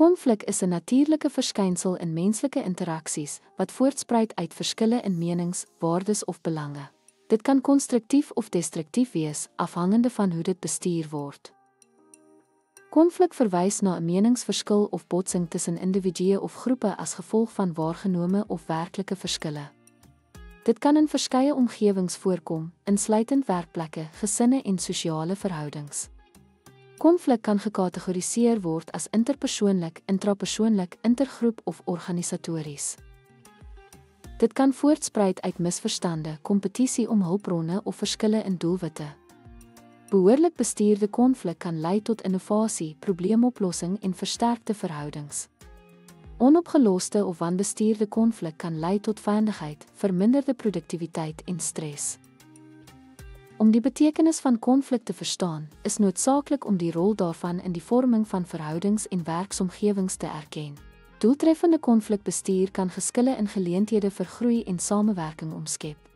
Konflik is 'n natuurlike verskynsel in menslike interaksies wat voortspruit uit verskille in menings, waardes of belange. Dit kan konstruktief of destruktief wees, afhangende van hoe dit bestuur word. Konflik verwys na 'n meningsverskil of botsing tussen individue of groepe as gevolg van waargenome of werklike verskille. Dit kan in verskeie omgewings voorkom, insluitend werkplekke, gesinne en sosiale verhoudings. Konflik kan gekategoriseer word as interpersoonlik, intrapersoonlik, intergroep of organisatories. Dit kan voortspruit uit misverstande, kompetisie om hulpbronne of verskille in doelwitte. Behoorlik bestuurde konflik kan lei tot innovasie, probleemoplossing en versterkte verhoudings. Onopgeloste of wanbestuurde konflik kan lei tot vyandikheid, verminderde produktiwiteit en stres. Om die betekenis van konflik te verstaan, is noodsaaklik om die rol daarvan in die vorming van verhoudings en werksomgewings te erken. Doeltreffende konflikbestuur kan geskille in geleenthede vir groei en samewerking omskep.